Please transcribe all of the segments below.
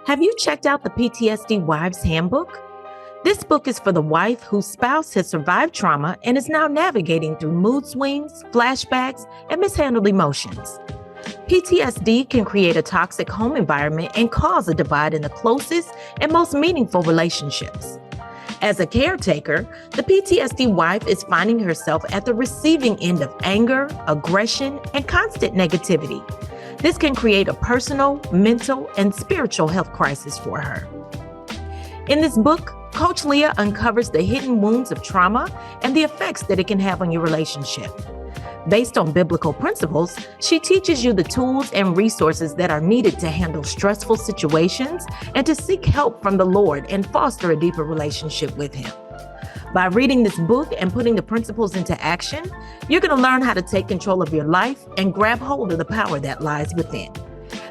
Have you checked out the PTSD Wives Handbook? This book is for the wife whose spouse has survived trauma and is now navigating through mood swings, flashbacks, and mishandled emotions. PTSD can create a toxic home environment and cause a divide in the closest and most meaningful relationships. As a caretaker, the PTSD wife is finding herself at the receiving end of anger, aggression, and constant negativity. This can create a personal, mental, and spiritual health crisis for her. In this book, Coach Leah uncovers the hidden wounds of trauma and the effects that it can have on your relationship. Based on biblical principles, she teaches you the tools and resources that are needed to handle stressful situations and to seek help from the Lord and foster a deeper relationship with Him. By reading this book and putting the principles into action, you're going to learn how to take control of your life and grab hold of the power that lies within.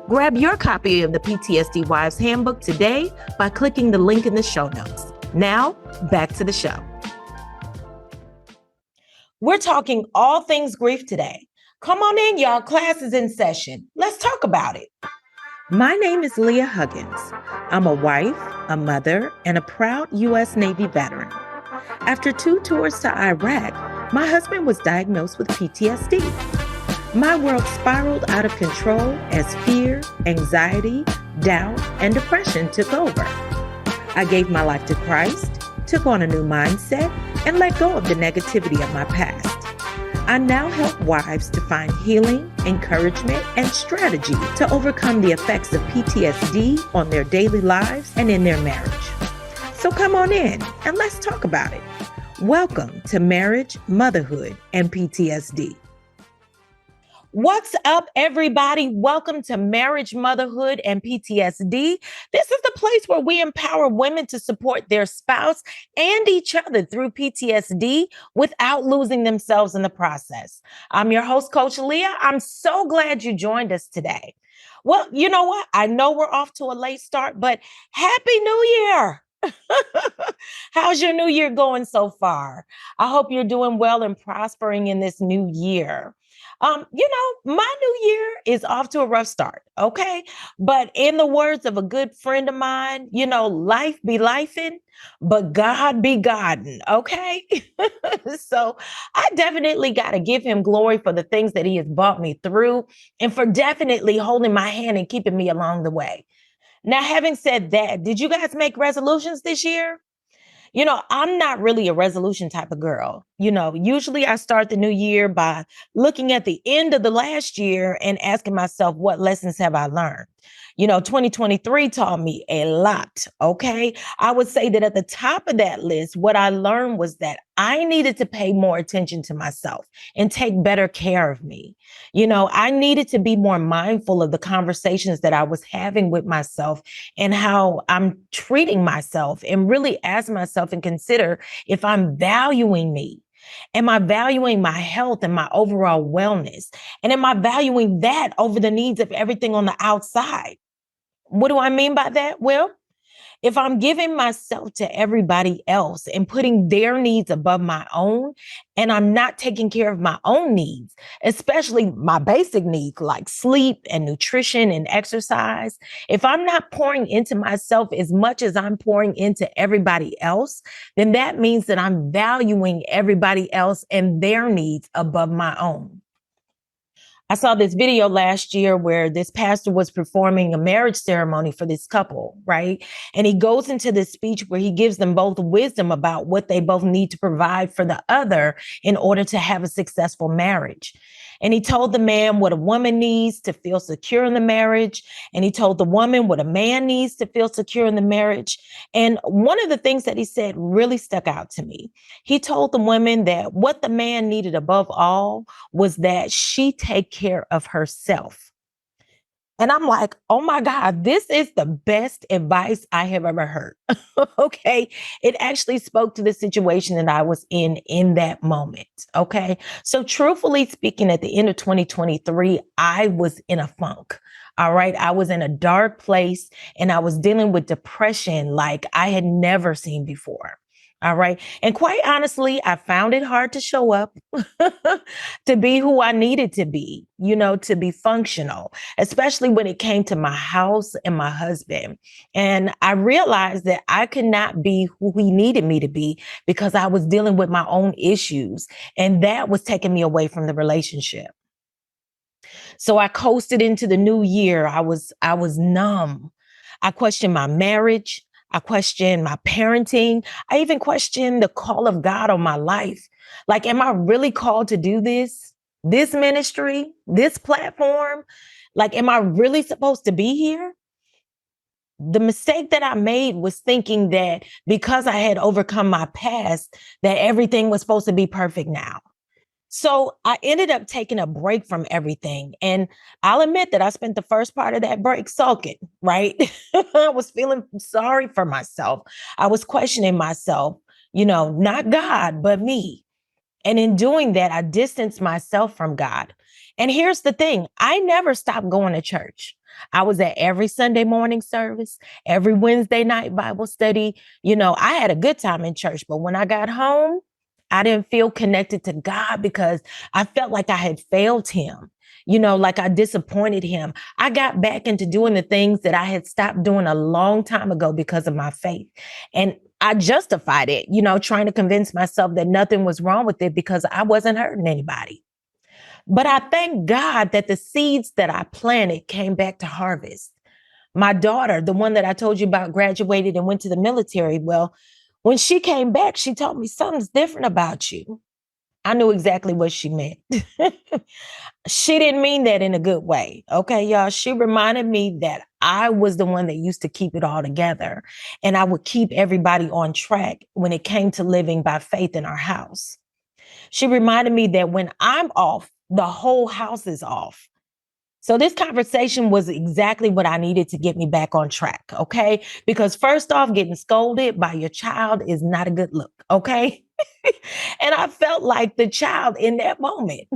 Grab your copy of the PTSD Wives Handbook today by clicking the link in the show notes. Now, back to the show. We're talking all things grief today. Come on in, y'all. Class is in session. Let's talk about it. My name is Leah Huggins. I'm a wife, a mother, and a proud U.S. Navy veteran. After 2 tours to Iraq, my husband was diagnosed with PTSD. My world spiraled out of control as fear, anxiety, doubt, and depression took over. I gave my life to Christ, took on a new mindset, and let go of the negativity of my past. I now help wives to find healing, encouragement, and strategy to overcome the effects of PTSD on their daily lives and in their marriage. So come on in and let's talk about it. Welcome to Marriage, Motherhood, and PTSD. What's up, everybody? Welcome to Marriage, Motherhood, and PTSD. This is the place where we empower women to support their spouse and each other through PTSD without losing themselves in the process. I'm your host, Coach Leah. I'm so glad you joined us today. Well, you know what? I know we're off to a late start, but Happy New Year. How's your new year going so far? I hope you're doing well and prospering in this new year. My new year is off to a rough start, okay? But in the words of a good friend of mine, life be lifing, but God be Godding, okay? So I definitely got to give Him glory for the things that He has brought me through and for definitely holding my hand and keeping me along the way. Now, having said that, did you guys make resolutions this year? I'm not really a resolution type of girl. Usually I start the new year by looking at the end of the last year and asking myself, what lessons have I learned? 2023 taught me a lot, okay? I would say that at the top of that list, what I learned was that I needed to pay more attention to myself and take better care of me. I needed to be more mindful of the conversations that I was having with myself and how I'm treating myself, and really ask myself and consider if I'm valuing me. Am I valuing my health and my overall wellness? And am I valuing that over the needs of everything on the outside? What do I mean by that? Well, if I'm giving myself to everybody else and putting their needs above my own, and I'm not taking care of my own needs, especially my basic needs like sleep and nutrition and exercise, if I'm not pouring into myself as much as I'm pouring into everybody else, then that means that I'm valuing everybody else and their needs above my own. I saw this video last year where this pastor was performing a marriage ceremony for this couple, right? And he goes into this speech where he gives them both wisdom about what they both need to provide for the other in order to have a successful marriage. And he told the man what a woman needs to feel secure in the marriage. And he told the woman what a man needs to feel secure in the marriage. And one of the things that he said really stuck out to me. He told the woman that what the man needed above all was that she take care of herself. And I'm like, oh my God, this is the best advice I have ever heard. Okay. It actually spoke to the situation that I was in that moment. Okay. So truthfully speaking, at the end of 2023, I was in a funk. All right. I was in a dark place and I was dealing with depression like I had never seen before. All right. And quite honestly, I found it hard to show up, to be who I needed to be, to be functional, especially when it came to my house and my husband. And I realized that I could not be who he needed me to be because I was dealing with my own issues. And that was taking me away from the relationship. So I coasted into the new year. I was numb. I questioned my marriage. I questioned my parenting. I even questioned the call of God on my life. Like, am I really called to do this? This ministry, this platform? Like, am I really supposed to be here? The mistake that I made was thinking that because I had overcome my past, that everything was supposed to be perfect now. So I ended up taking a break from everything. And I'll admit that I spent the first part of that break sulking, right? I was feeling sorry for myself. I was questioning myself, not God, but me. And in doing that, I distanced myself from God. And here's the thing, I never stopped going to church. I was at every Sunday morning service, every Wednesday night Bible study. I had a good time in church, but when I got home, I didn't feel connected to God because I felt like I had failed him, like I disappointed him. I got back into doing the things that I had stopped doing a long time ago because of my faith. And I justified it, trying to convince myself that nothing was wrong with it because I wasn't hurting anybody. But I thank God that the seeds that I planted came back to harvest. My daughter, the one that I told you about, graduated and went to the military. Well, when she came back, she told me something's different about you. I knew exactly what she meant. She didn't mean that in a good way. Okay, y'all. She reminded me that I was the one that used to keep it all together and I would keep everybody on track when it came to living by faith in our house. She reminded me that when I'm off, the whole house is off. So this conversation was exactly what I needed to get me back on track, okay? Because first off, getting scolded by your child is not a good look, okay? And I felt like the child in that moment.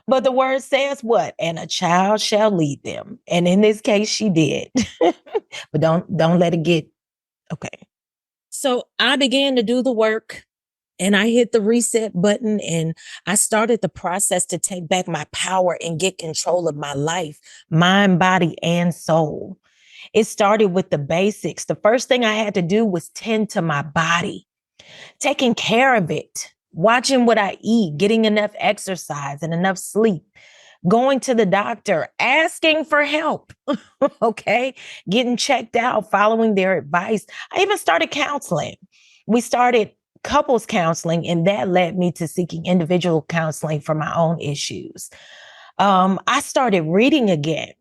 But the word says what? And a child shall lead them. And in this case, she did. But don't let it get okay. So I began to do the work and I hit the reset button and I started the process to take back my power and get control of my life, mind, body, and soul. It started with the basics. The first thing I had to do was tend to my body, taking care of it, watching what I eat, getting enough exercise and enough sleep, going to the doctor, asking for help, okay, getting checked out, following their advice. I even started counseling. We started couples counseling, and that led me to seeking individual counseling for my own issues. I started reading again.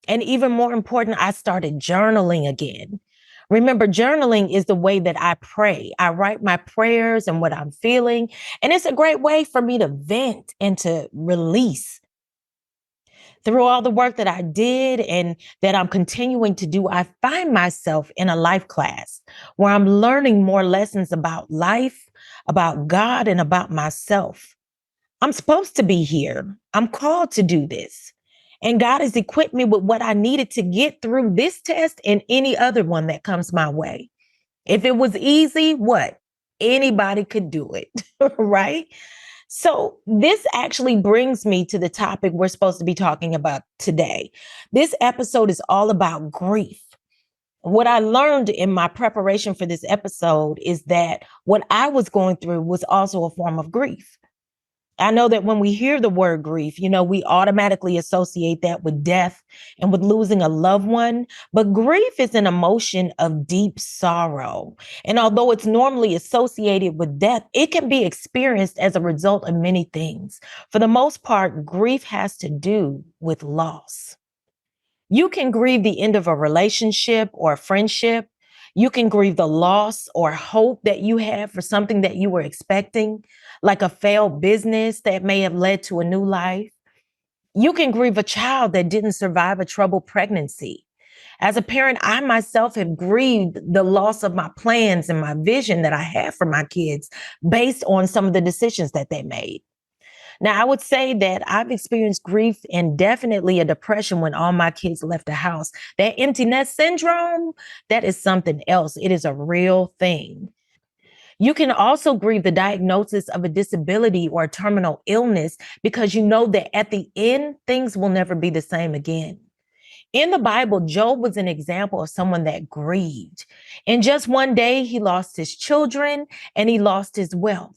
And even more important, I started journaling again. Remember, journaling is the way that I pray. I write my prayers and what I'm feeling. And it's a great way for me to vent and to release. Through all the work that I did and that I'm continuing to do, I find myself in a life class where I'm learning more lessons about life, about God, and about myself. I'm supposed to be here. I'm called to do this. And God has equipped me with what I needed to get through this test and any other one that comes my way. If it was easy, what? Anybody could do it, right? So, this actually brings me to the topic we're supposed to be talking about today. This episode is all about grief. What I learned in my preparation for this episode is that what I was going through was also a form of grief. I know that when we hear the word grief, we automatically associate that with death and with losing a loved one. But grief is an emotion of deep sorrow. And although it's normally associated with death, it can be experienced as a result of many things. For the most part, grief has to do with loss. You can grieve the end of a relationship or a friendship. You can grieve the loss or hope that you have for something that you were expecting, like a failed business that may have led to a new life. You can grieve a child that didn't survive a troubled pregnancy. As a parent, I myself have grieved the loss of my plans and my vision that I had for my kids based on some of the decisions that they made. Now, I would say that I've experienced grief and definitely a depression when all my kids left the house. That empty nest syndrome, that is something else. It is a real thing. You can also grieve the diagnosis of a disability or a terminal illness because you know that at the end, things will never be the same again. In the Bible, Job was an example of someone that grieved. In just one day, he lost his children and he lost his wealth.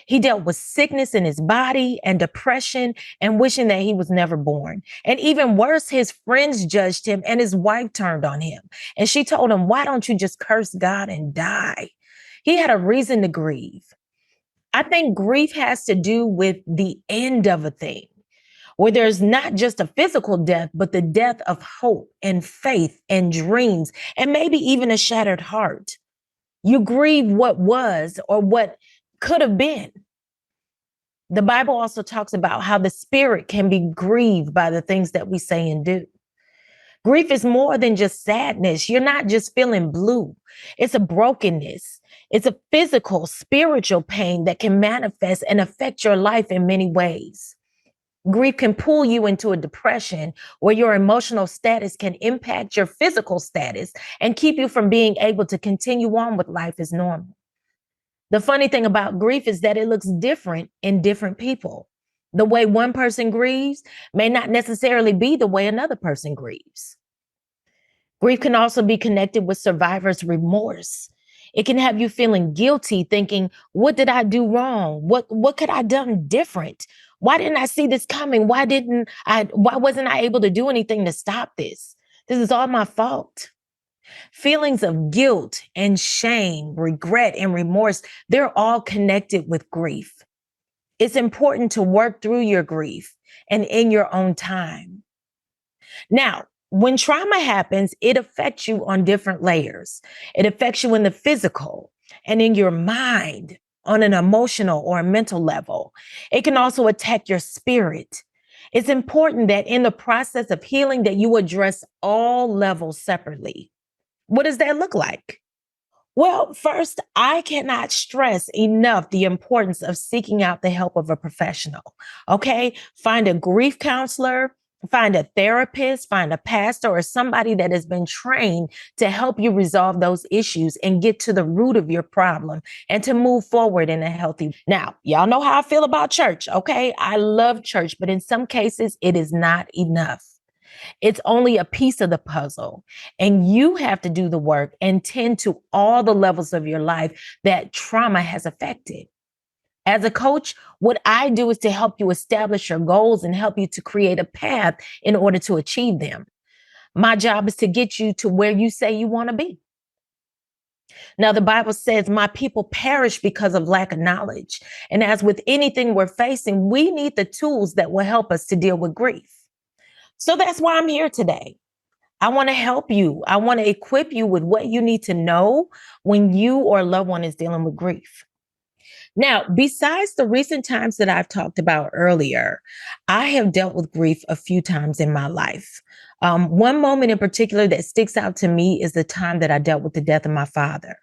He dealt with sickness in his body and depression and wishing that he was never born. And even worse, his friends judged him and his wife turned on him. And she told him, "Why don't you just curse God and die?" He had a reason to grieve. I think grief has to do with the end of a thing, where there's not just a physical death, but the death of hope and faith and dreams, and maybe even a shattered heart. You grieve what was or what could have been. The Bible also talks about how the spirit can be grieved by the things that we say and do. Grief is more than just sadness. You're not just feeling blue. It's a brokenness. It's a physical, spiritual pain that can manifest and affect your life in many ways. Grief can pull you into a depression where your emotional status can impact your physical status and keep you from being able to continue on with life as normal. The funny thing about grief is that it looks different in different people. The way one person grieves may not necessarily be the way another person grieves. Grief can also be connected with survivor's remorse. It can have you feeling guilty, thinking, what did I do wrong? What could I done different? Why didn't I see this coming? Why wasn't I able to do anything to stop this? This is all my fault. Feelings of guilt and shame, regret and remorse, they're all connected with grief. It's important to work through your grief and in your own time. Now, when trauma happens, it affects you on different layers. It affects you in the physical and in your mind on an emotional or a mental level. It can also attack your spirit. It's important that in the process of healing that you address all levels separately. What does that look like? Well, first, I cannot stress enough the importance of seeking out the help of a professional. Okay. Find a grief counselor, find a therapist, find a pastor or somebody that has been trained to help you resolve those issues and get to the root of your problem and to move forward in a healthy. Now, y'all know how I feel about church. Okay. I love church, but in some cases it is not enough. It's only a piece of the puzzle. And you have to do the work and tend to all the levels of your life that trauma has affected. As a coach, what I do is to help you establish your goals and help you to create a path in order to achieve them. My job is to get you to where you say you want to be. Now, the Bible says, my people perish because of lack of knowledge. And as with anything we're facing, we need the tools that will help us to deal with grief. So that's why I'm here today. I want to help you. I want to equip you with what you need to know when you or a loved one is dealing with grief. Now, besides the recent times that I've talked about earlier, I have dealt with grief a few times in my life. One moment in particular that sticks out to me is the time that I dealt with the death of my father.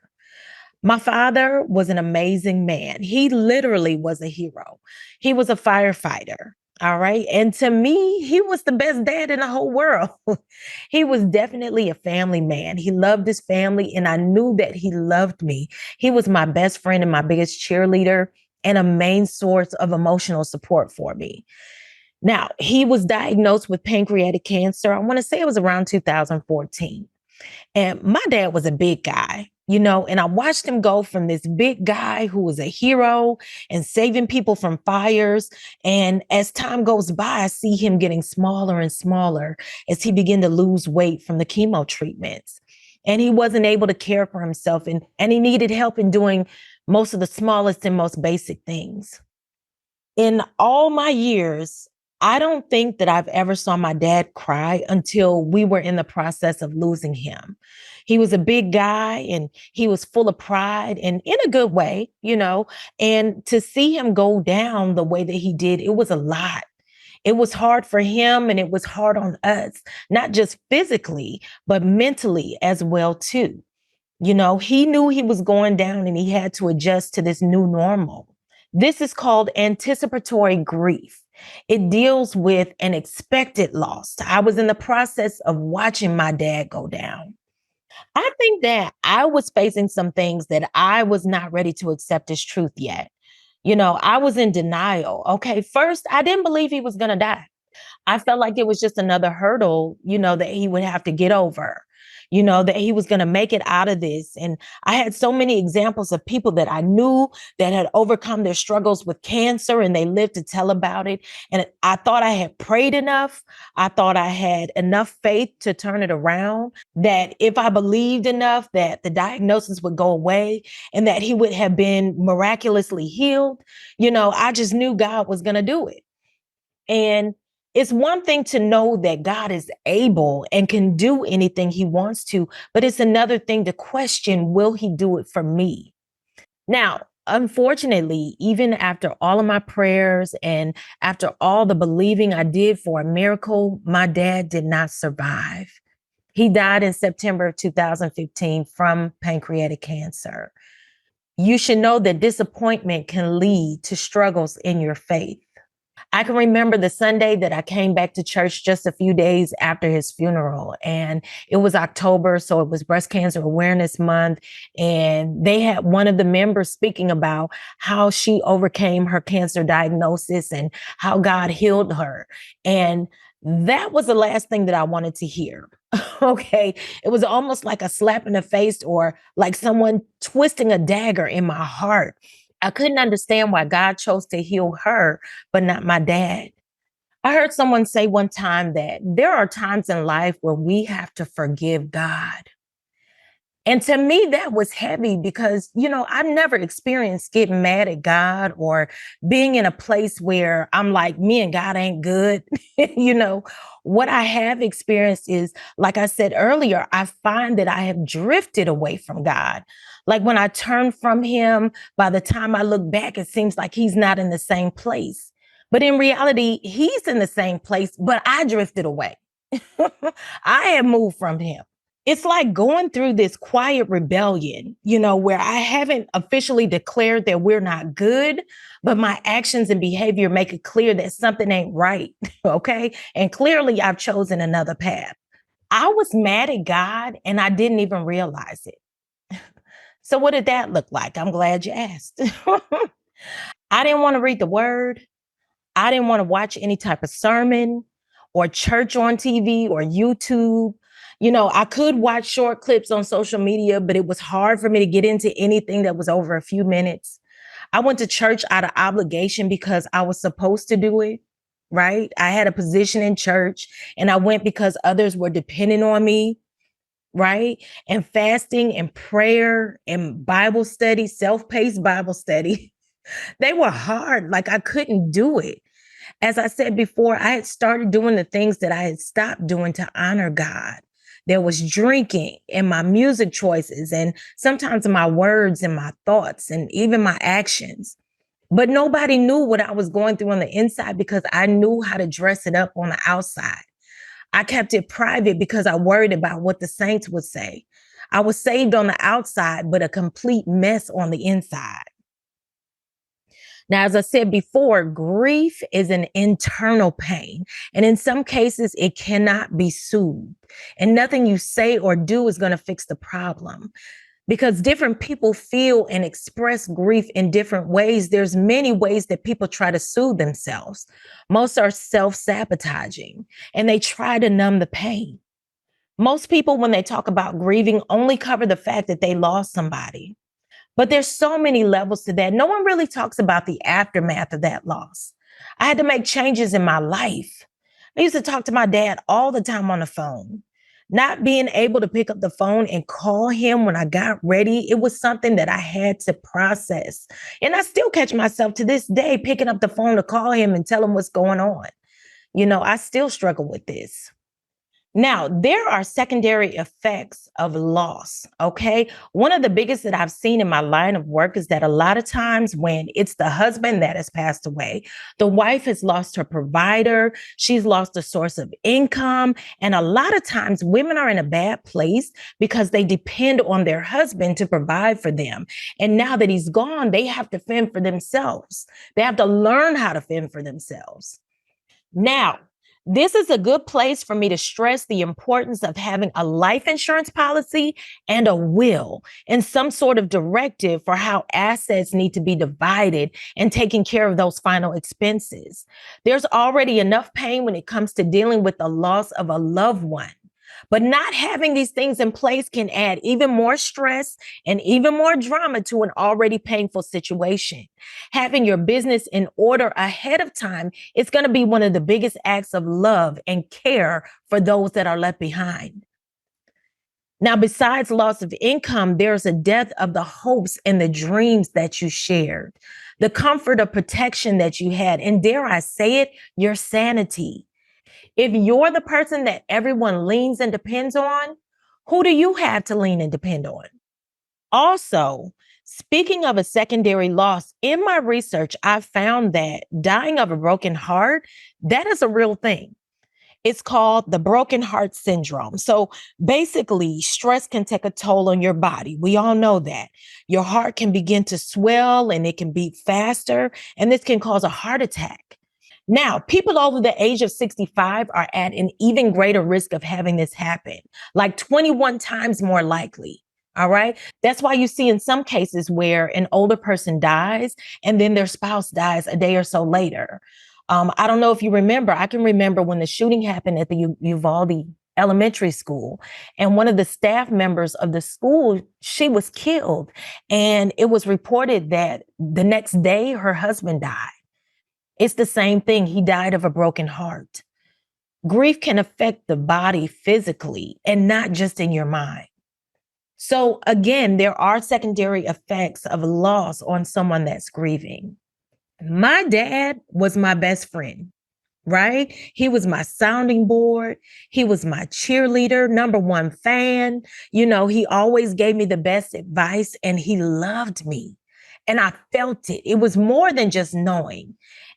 My father was an amazing man. He literally was a hero. He was a firefighter. All right. And to me, he was the best dad in the whole world. He was definitely a family man. He loved his family, and I knew that he loved me. He was my best friend and my biggest cheerleader and a main source of emotional support for me. Now, he was diagnosed with pancreatic cancer. I want to say it was around 2014. And my dad was a big guy, and I watched him go from this big guy who was a hero and saving people from fires. And as time goes by, I see him getting smaller and smaller as he began to lose weight from the chemo treatments. And he wasn't able to care for himself, and he needed help in doing most of the smallest and most basic things. In all my years, I don't think that I've ever saw my dad cry until we were in the process of losing him. He was a big guy and he was full of pride and in a good way. And to see him go down the way that he did, it was a lot. It was hard for him and it was hard on us, not just physically, but mentally as well too. He knew he was going down and he had to adjust to this new normal. This is called anticipatory grief. It deals with an expected loss. I was in the process of watching my dad go down. I think that I was facing some things that I was not ready to accept as truth yet. I was in denial. Okay. First, I didn't believe he was going to die. I felt like it was just another hurdle, that he would have to get over, that he was going to make it out of this. And I had so many examples of people that I knew that had overcome their struggles with cancer and they lived to tell about it. And I thought I had prayed enough. I thought I had enough faith to turn it around, that if I believed enough that the diagnosis would go away and that he would have been miraculously healed, I just knew God was going to do it. And it's one thing to know that God is able and can do anything he wants to, but it's another thing to question, will he do it for me? Now, unfortunately, even after all of my prayers and after all the believing I did for a miracle, my dad did not survive. He died in September of 2015 from pancreatic cancer. You should know that disappointment can lead to struggles in your faith. I can remember the Sunday that I came back to church just a few days after his funeral. And it was October, so it was Breast Cancer Awareness Month. And they had one of the members speaking about how she overcame her cancer diagnosis and how God healed her. And that was the last thing that I wanted to hear. Okay. It was almost like a slap in the face or like someone twisting a dagger in my heart. I couldn't understand why God chose to heal her, but not my dad. I heard someone say one time that there are times in life where we have to forgive God. And to me, that was heavy because, I've never experienced getting mad at God or being in a place where I'm like, me and God ain't good. What I have experienced is, like I said earlier, I find that I have drifted away from God. Like when I turn from Him, by the time I look back, it seems like He's not in the same place. But in reality, He's in the same place, but I drifted away. I have moved from Him. It's like going through this quiet rebellion, where I haven't officially declared that we're not good, but my actions and behavior make it clear that something ain't right. Okay. And clearly I've chosen another path. I was mad at God and I didn't even realize it. So, what did that look like? I'm glad you asked. I didn't want to read the word. I didn't want to watch any type of sermon or church on TV or YouTube. I could watch short clips on social media, but it was hard for me to get into anything that was over a few minutes. I went to church out of obligation because I was supposed to do it, right? I had a position in church and I went because others were depending on me, right? And fasting and prayer and Bible study, self-paced Bible study, they were hard. Like I couldn't do it. As I said before, I had started doing the things that I had stopped doing to honor God. There was drinking and my music choices, and sometimes my words and my thoughts, and even my actions. But nobody knew what I was going through on the inside because I knew how to dress it up on the outside. I kept it private because I worried about what the saints would say. I was saved on the outside, but a complete mess on the inside. Now, as I said before, grief is an internal pain. And in some cases, it cannot be soothed. And nothing you say or do is going to fix the problem. Because different people feel and express grief in different ways. There's many ways that people try to soothe themselves. Most are self-sabotaging and they try to numb the pain. Most people, when they talk about grieving, only cover the fact that they lost somebody. But there's so many levels to that. No one really talks about the aftermath of that loss. I had to make changes in my life. I used to talk to my dad all the time on the phone. Not being able to pick up the phone and call him when I got ready, it was something that I had to process. And I still catch myself to this day picking up the phone to call him and tell him what's going on. I still struggle with this. Now, there are secondary effects of loss. Okay. One of the biggest that I've seen in my line of work is that a lot of times when it's the husband that has passed away, the wife has lost her provider, she's lost a source of income. And a lot of times women are in a bad place because they depend on their husband to provide for them. And now that he's gone, they have to fend for themselves. They have to learn how to fend for themselves. Now, This is a good place for me to stress the importance of having a life insurance policy and a will and some sort of directive for how assets need to be divided and taking care of those final expenses. There's already enough pain when it comes to dealing with the loss of a loved one. But not having these things in place can add even more stress and even more drama to an already painful situation. Having your business in order ahead of time is going to be one of the biggest acts of love and care for those that are left behind. Now, besides loss of income, there's a death of the hopes and the dreams that you shared, the comfort of protection that you had, and dare I say it, your sanity. If you're the person that everyone leans and depends on, who do you have to lean and depend on? Also, speaking of a secondary loss, in my research, I found that dying of a broken heart, that is a real thing. It's called the broken heart syndrome. So basically, stress can take a toll on your body. We all know that. Your heart can begin to swell and it can beat faster, and this can cause a heart attack. Now, people over the age of 65 are at an even greater risk of having this happen, like 21 times more likely. All right. That's why you see in some cases where an older person dies and then their spouse dies a day or so later. I don't know if you remember, I can remember when the shooting happened at the Uvalde Elementary School, and one of the staff members of the school, she was killed. And it was reported that the next day her husband died. It's the same thing. He died of a broken heart. Grief can affect the body physically and not just in your mind. So again, there are secondary effects of loss on someone that's grieving. My dad was my best friend, right? He was my sounding board. He was my cheerleader, number one fan. He always gave me the best advice and he loved me. And I felt it. It was more than just knowing.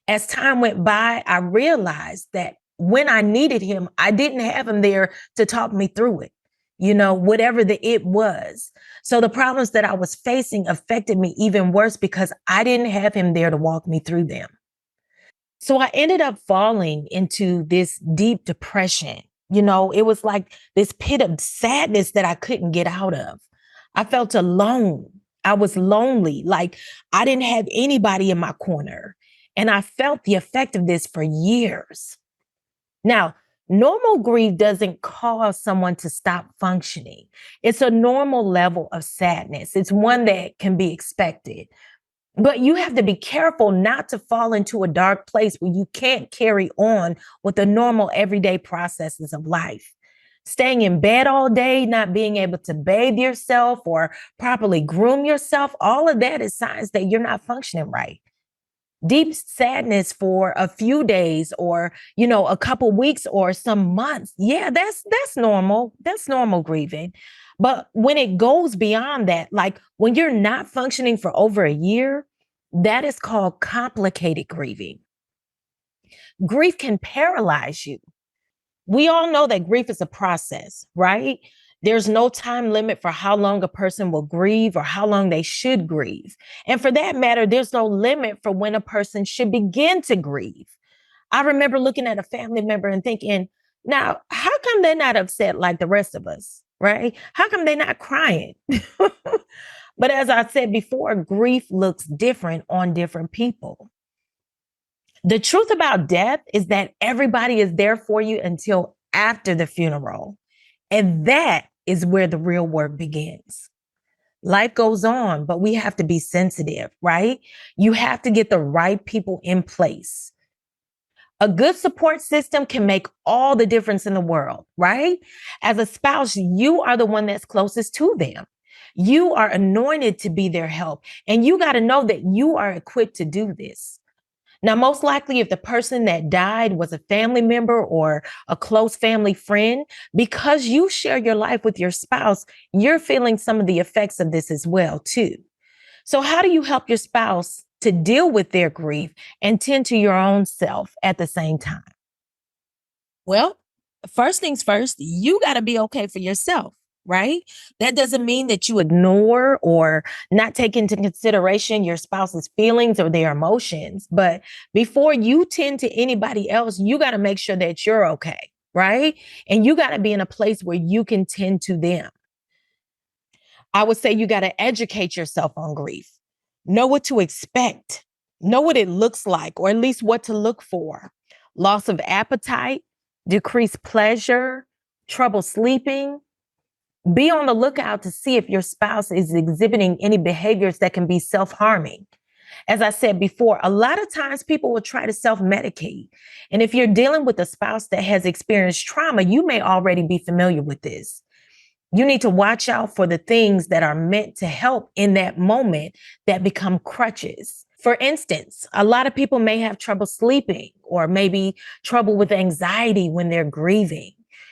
As time went by, I realized that when I needed him, I didn't have him there to talk me through it, whatever the it was. So the problems that I was facing affected me even worse because I didn't have him there to walk me through them. So I ended up falling into this deep depression. It was like this pit of sadness that I couldn't get out of. I felt alone. I was lonely. Like I didn't have anybody in my corner. And I felt the effect of this for years. Now, normal grief doesn't cause someone to stop functioning. It's a normal level of sadness. It's one that can be expected. But you have to be careful not to fall into a dark place where you can't carry on with the normal everyday processes of life. Staying in bed all day, not being able to bathe yourself or properly groom yourself, all of that is signs that you're not functioning right. Deep sadness for a few days or, a couple weeks or some months. Yeah, that's normal. That's normal grieving. But when it goes beyond that, like when you're not functioning for over a year, that is called complicated grieving. Grief can paralyze you. We all know that grief is a process, right? There's no time limit for how long a person will grieve or how long they should grieve. And for that matter, there's no limit for when a person should begin to grieve. I remember looking at a family member and thinking, now, how come they're not upset like the rest of us, right? How come they're not crying? But as I said before, grief looks different on different people. The truth about death is that everybody is there for you until after the funeral. And that is where the real work begins. Life goes on, but we have to be sensitive, right? You have to get the right people in place. A good support system can make all the difference in the world, right? As a spouse, you are the one that's closest to them. You are anointed to be their help, and you got to know that you are equipped to do this. Now, most likely, if the person that died was a family member or a close family friend, because you share your life with your spouse, you're feeling some of the effects of this as well, too. So how do you help your spouse to deal with their grief and tend to your own self at the same time? Well, first things first, you got to be okay for yourself, right? That doesn't mean that you ignore or not take into consideration your spouse's feelings or their emotions. But before you tend to anybody else, you got to make sure that you're okay, right? And you got to be in a place where you can tend to them. I would say you got to educate yourself on grief. Know what to expect. Know what it looks like, or at least what to look for. Loss of appetite, decreased pleasure, trouble sleeping. Be on the lookout to see if your spouse is exhibiting any behaviors that can be self-harming. As I said before, a lot of times people will try to self-medicate. And if you're dealing with a spouse that has experienced trauma, you may already be familiar with this. You need to watch out for the things that are meant to help in that moment that become crutches. For instance, a lot of people may have trouble sleeping or maybe trouble with anxiety when they're grieving.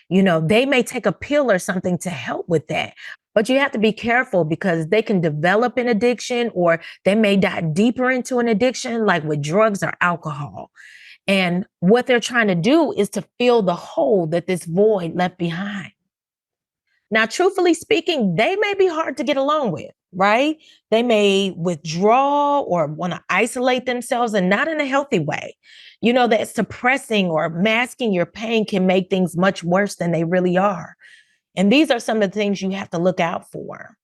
They may take a pill or something to help with that. But you have to be careful because they can develop an addiction or they may dive deeper into an addiction, like with drugs or alcohol. And what they're trying to do is to fill the hole that this void left behind. Now, truthfully speaking, they may be hard to get along with, right? They may withdraw or want to isolate themselves and not in a healthy way. That suppressing or masking your pain can make things much worse than they really are. And these are some of the things you have to look out for.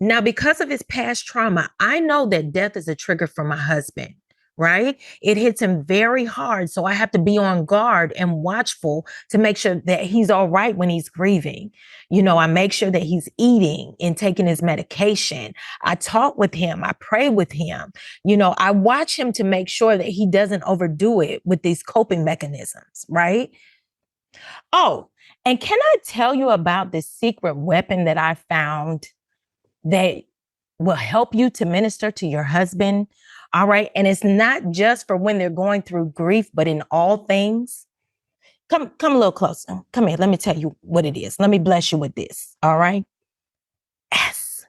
Now, because of his past trauma, I know that death is a trigger for my husband, right? It hits him very hard. So I have to be on guard and watchful to make sure that he's all right when he's grieving. I make sure that he's eating and taking his medication. I talk with him. I pray with him. I watch him to make sure that he doesn't overdo it with these coping mechanisms, right? Oh, and can I tell you about this secret weapon that I found that will help you to minister to your husband? All right. And it's not just for when they're going through grief, but in all things. Come a little closer. Come here. Let me tell you what it is. Let me bless you with this. All right. S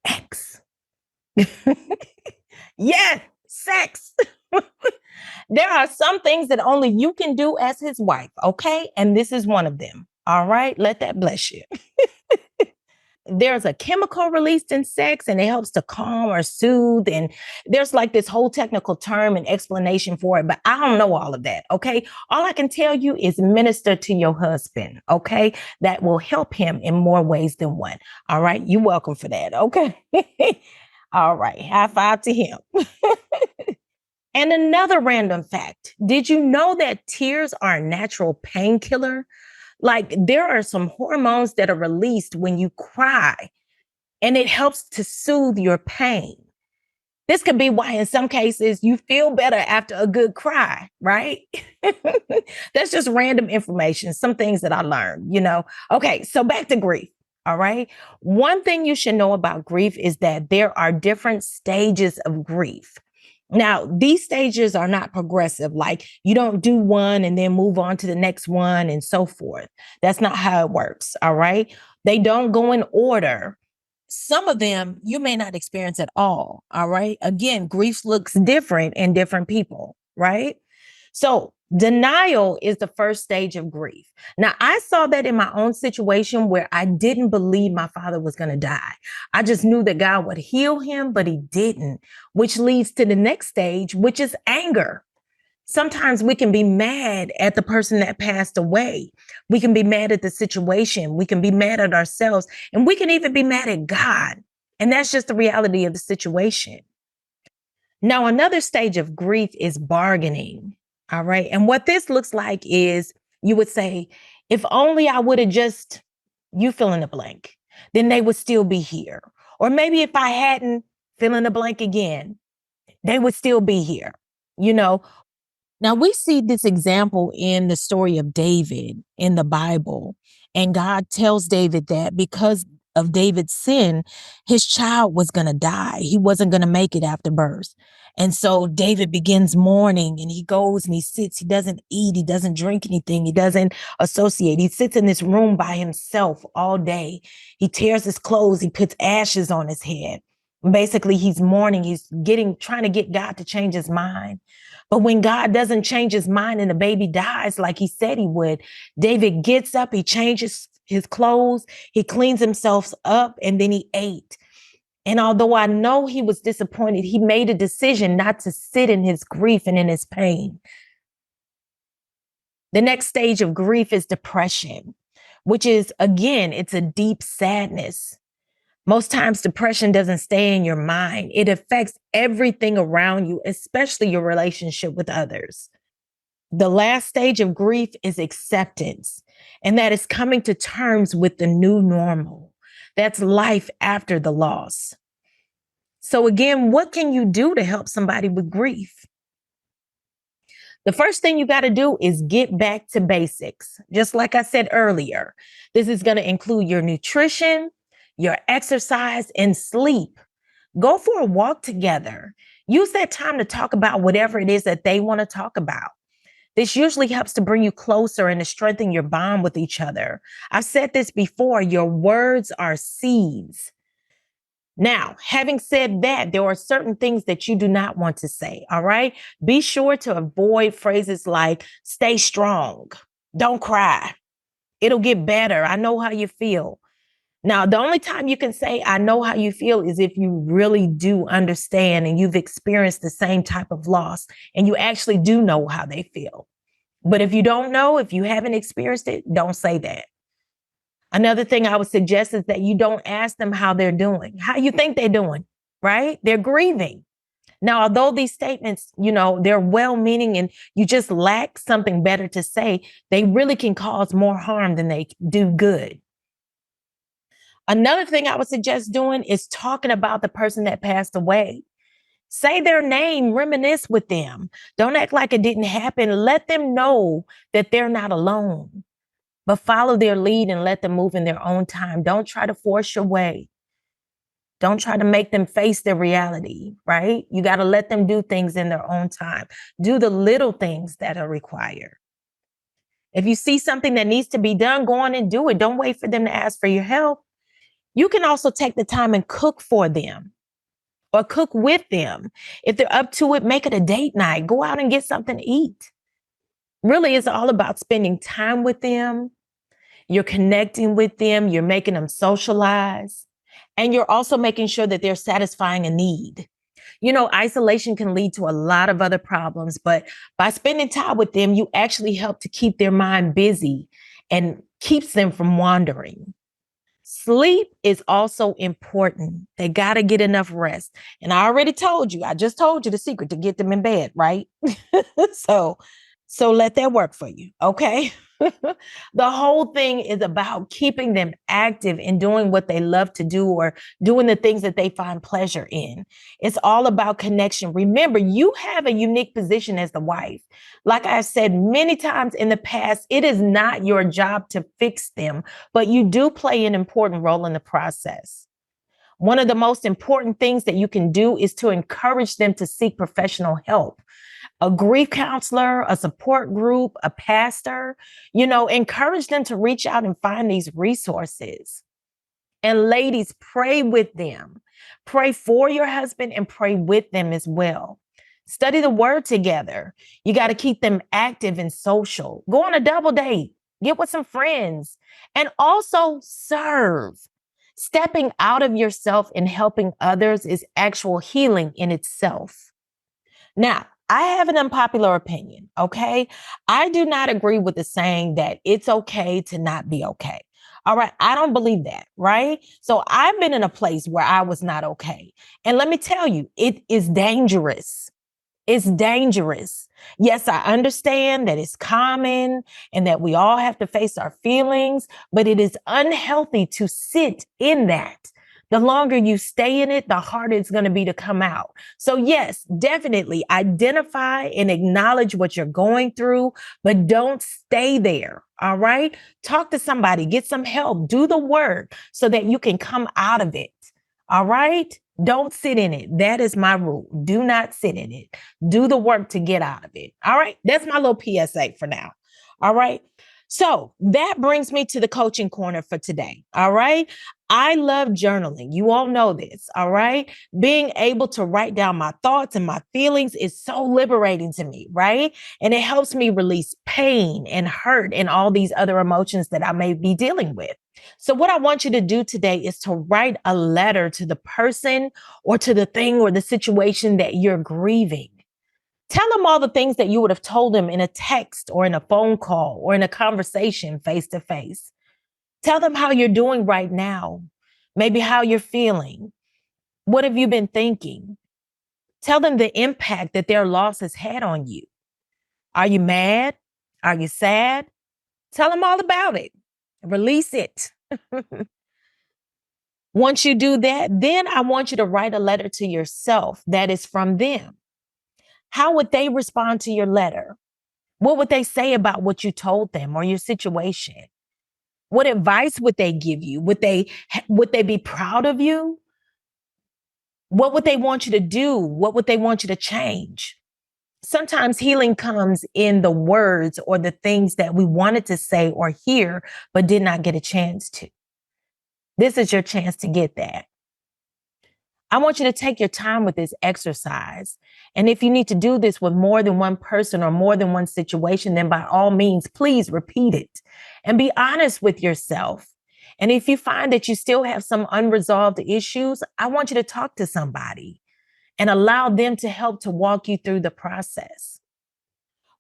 X. Yes, sex. There are some things that only you can do as his wife. Okay. And this is one of them. All right. Let that bless you. There's a chemical released in sex and it helps to calm or soothe. And there's like this whole technical term and explanation for it, but I don't know all of that. Okay. All I can tell you is minister to your husband. Okay. That will help him in more ways than one. All right. You're welcome for that. Okay. All right. High five to him. And another random fact. Did you know that tears are a natural painkiller? Like there are some hormones that are released when you cry, and it helps to soothe your pain. This could be why in some cases you feel better after a good cry, right? That's just random information, some things that I learned. Okay, so back to grief. All right. One thing you should know about grief is that there are different stages of grief. Now, these stages are not progressive, like you don't do one and then move on to the next one and so forth. That's not how it works. All right. They don't go in order. Some of them you may not experience at all. All right. Again, grief looks different in different people. Right. So denial is the first stage of grief. Now, I saw that in my own situation where I didn't believe my father was going to die. I just knew that God would heal him, but he didn't, which leads to the next stage, which is anger. Sometimes we can be mad at the person that passed away. We can be mad at the situation. We can be mad at ourselves, and we can even be mad at God. And that's just the reality of the situation. Now, another stage of grief is bargaining. All right. And what this looks like is you would say, if only I would have just, you fill in the blank, then they would still be here. Or maybe if I hadn't, fill in the blank again, they would still be here. You know, Now, we see this example in the story of David in the Bible. And God tells David that because of David's sin, his child was going to die. He wasn't going to make it after birth. And so David begins mourning and he goes and he sits. He doesn't eat. He doesn't drink anything. He doesn't associate. He sits in this room by himself all day. He tears his clothes. He puts ashes on his head. Basically, he's mourning. He's trying to get God to change his mind. But when God doesn't change his mind and the baby dies like he said he would, David gets up, he changes his clothes, he cleans himself up, and then he ate. And although I know he was disappointed, he made a decision not to sit in his grief and in his pain. The next stage of grief is depression, which is, again, it's a deep sadness. Most times, depression doesn't stay in your mind. It affects everything around you, especially your relationship with others. The last stage of grief is acceptance, and that is coming to terms with the new normal. That's life after the loss. So again, what can you do to help somebody with grief? The first thing you got to do is get back to basics. Just like I said earlier, this is going to include your nutrition, your exercise, and sleep. Go for a walk together. Use that time to talk about whatever it is that they want to talk about. This usually helps to bring you closer and to strengthen your bond with each other. I've said this before, your words are seeds. Now, having said that, there are certain things that you do not want to say, all right? Be sure to avoid phrases like, stay strong, don't cry, it'll get better, I know how you feel. Now, the only time you can say, I know how you feel is if you really do understand and you've experienced the same type of loss and you actually do know how they feel. But if you don't know, if you haven't experienced it, don't say that. Another thing I would suggest is that you don't ask them how they're doing, how you think they're doing, right? They're grieving. Now, although these statements, they're well-meaning and you just lack something better to say, they really can cause more harm than they do good. Another thing I would suggest doing is talking about the person that passed away. Say their name, reminisce with them. Don't act like it didn't happen. Let them know that they're not alone. But follow their lead and let them move in their own time. Don't try to force your way. Don't try to make them face their reality, right? You got to let them do things in their own time. Do the little things that are required. If you see something that needs to be done, go on and do it. Don't wait for them to ask for your help. You can also take the time and cook for them or cook with them. If they're up to it, make it a date night. Go out and get something to eat. Really, it's all about spending time with them. You're connecting with them. You're making them socialize. And you're also making sure that they're satisfying a need. Isolation can lead to a lot of other problems, but by spending time with them, you actually help to keep their mind busy and keeps them from wandering. Sleep is also important. They got to get enough rest. And I just told you the secret to get them in bed, right? So let that work for you, okay? The whole thing is about keeping them active and doing what they love to do or doing the things that they find pleasure in. It's all about connection. Remember, you have a unique position as the wife. Like I've said many times in the past, it is not your job to fix them, but you do play an important role in the process. One of the most important things that you can do is to encourage them to seek professional help. A grief counselor, a support group, a pastor, encourage them to reach out and find these resources. And ladies, pray with them. Pray for your husband and pray with them as well. Study the word together. You got to keep them active and social. Go on a double date. Get with some friends. And also serve. Stepping out of yourself and helping others is actual healing in itself. Now, I have an unpopular opinion, okay? I do not agree with the saying that it's okay to not be okay. All right, I don't believe that, right? So I've been in a place where I was not okay. And let me tell you, it is dangerous. It's dangerous. Yes, I understand that it's common and that we all have to face our feelings, but it is unhealthy to sit in that. The longer you stay in it, the harder it's going to be to come out. So yes, definitely identify and acknowledge what you're going through, but don't stay there. All right. Talk to somebody, get some help, do the work so that you can come out of it. All right. Don't sit in it. That is my rule. Do not sit in it. Do the work to get out of it. All right. That's my little PSA for now. All right. So that brings me to the coaching corner for today. All right. I love journaling. You all know this. All right. Being able to write down my thoughts and my feelings is so liberating to me. Right. And it helps me release pain and hurt and all these other emotions that I may be dealing with. So, what I want you to do today is to write a letter to the person or to the thing or the situation that you're grieving. Tell them all the things that you would have told them in a text or in a phone call or in a conversation face to face. Tell them how you're doing right now, maybe how you're feeling. What have you been thinking? Tell them the impact that their loss has had on you. Are you mad? Are you sad? Tell them all about it. Release it. Once you do that, then I want you to write a letter to yourself that is from them. How would they respond to your letter? What would they say about what you told them or your situation? What advice would they give you? Would they be proud of you? What would they want you to do? What would they want you to change? Sometimes healing comes in the words or the things that we wanted to say or hear, but did not get a chance to. This is your chance to get that. I want you to take your time with this exercise. And if you need to do this with more than one person or more than one situation, then by all means, please repeat it and be honest with yourself. And if you find that you still have some unresolved issues, I want you to talk to somebody and allow them to help to walk you through the process.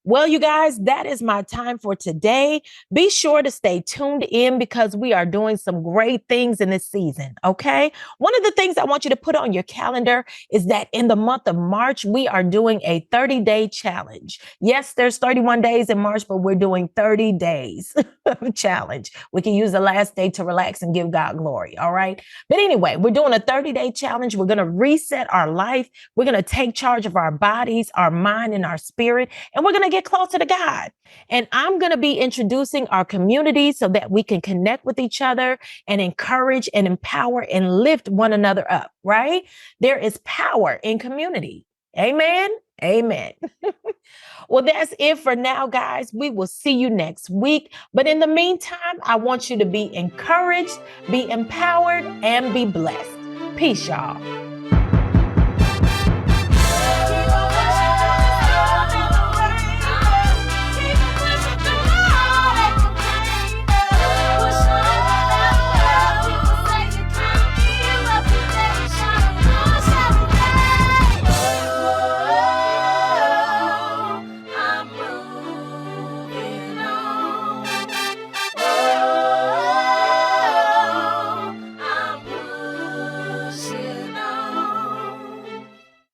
Well, you guys, that is my time for today. Be sure to stay tuned in because we are doing some great things in this season, okay? One of the things I want you to put on your calendar is that in the month of March, we are doing a 30-day challenge. Yes, there's 31 days in March, but we're doing 30 days of challenge. We can use the last day to relax and give God glory, all right? But anyway, we're doing a 30-day challenge. We're going to reset our life. We're going to take charge of our bodies, our mind, and our spirit, and we're going to get closer to God. And I'm going to be introducing our community so that we can connect with each other and encourage and empower and lift one another up, right? There is power in community. Amen. Amen. Well, that's it for now, guys. We will see you next week. But in the meantime, I want you to be encouraged, be empowered, and be blessed. Peace, y'all.